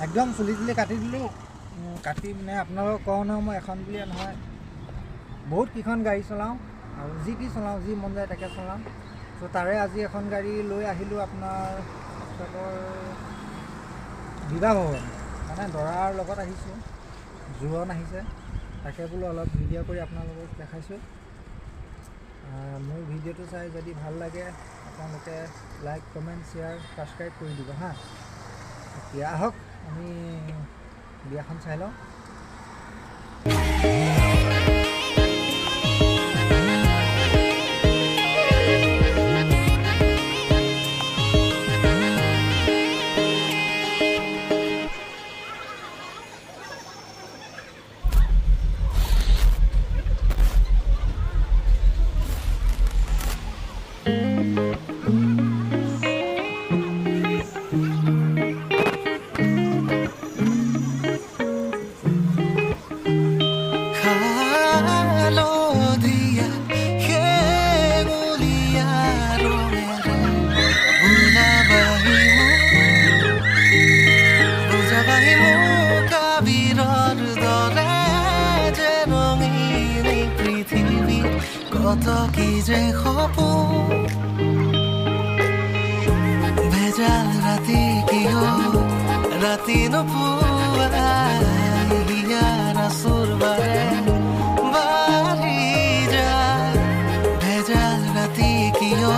একদম চুলি কাটি দিলোঁ কাটি মানে আপোনালোকক কওঁ নহয় মই এখন বুলিয়ে নহয় বহুত কেইখন গাড়ী চলাওঁ আৰু যি টি চলাওঁ যি মন যায় তাকে চলাওঁ ত' তাৰে আজি এখন গাড়ী লৈ আহিলোঁ আপোনাৰ বিবাহ ভৱন মানে দৰাৰ লগত আহিছোঁ জোৰণ আহিছে তাকে বোলো অলপ ভিডিঅ' কৰি আপোনালোকক দেখাইছোঁ মোৰ ভিডিঅ'টো চাই যদি ভাল লাগে আপোনালোকে লাইক কমেণ্ট শ্বেয়াৰ ছাবস্ক্ৰাইব কৰি দিব হা এতিয়া আহক আমি বিয়াখন চাই লওঁ কত কি যে সপোন ভেজাল ৰাতি কিয় ৰাতি নোপোৱাই হিয়াৰ আচুৰ বাৰে বাঢ়ি যায় ভেজাল ৰাতি কিয়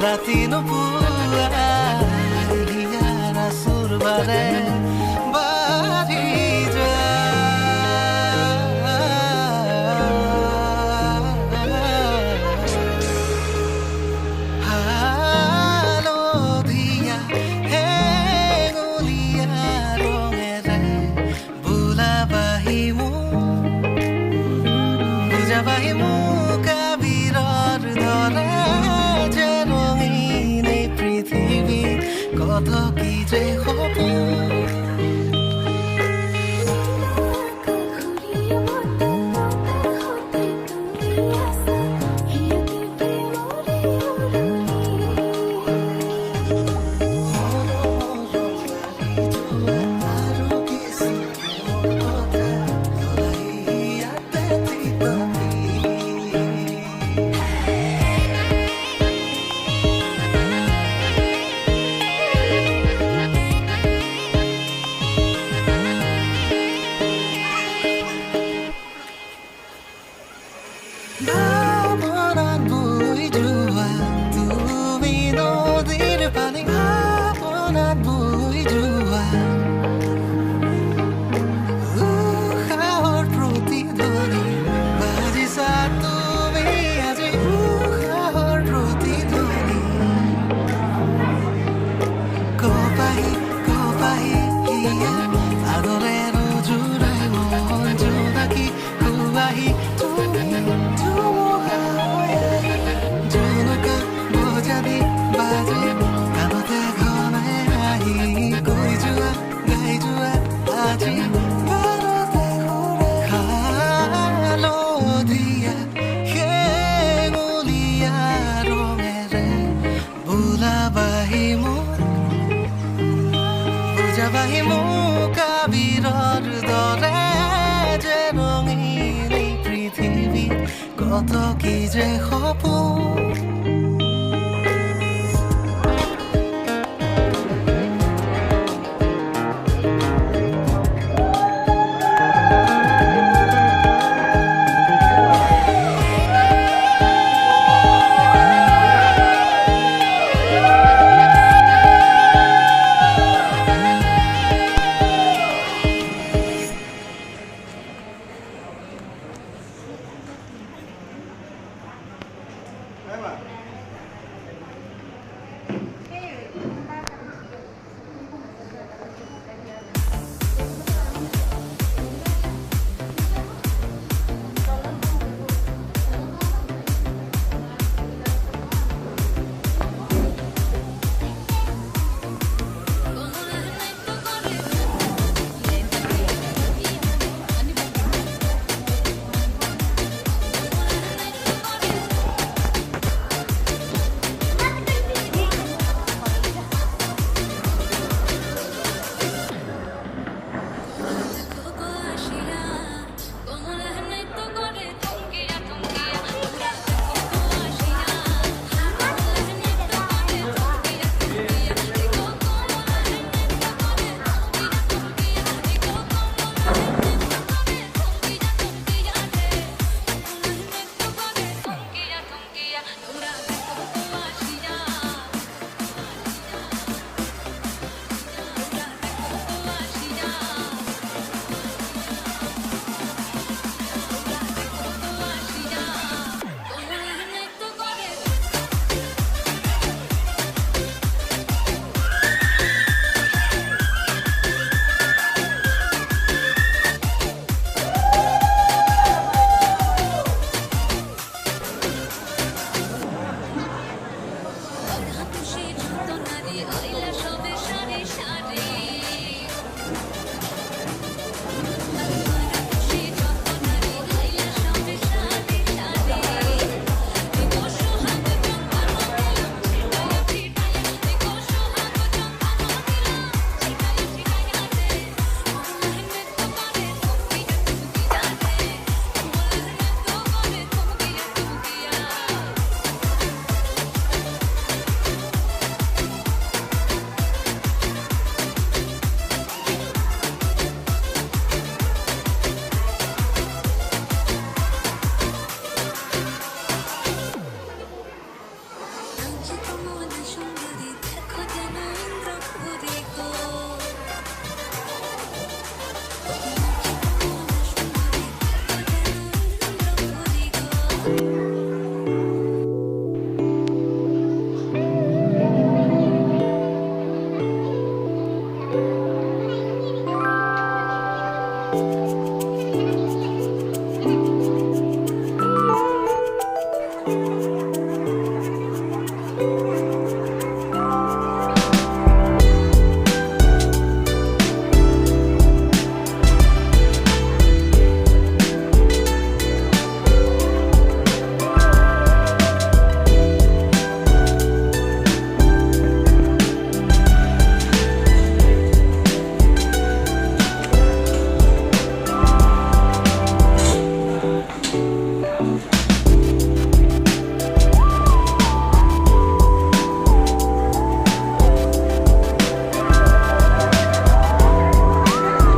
ৰাতি নোপোৱাই হিয়াৰ আচুৰ বাৰে বাঢ়ি কত কি যে সপোন কত কি যে সপোন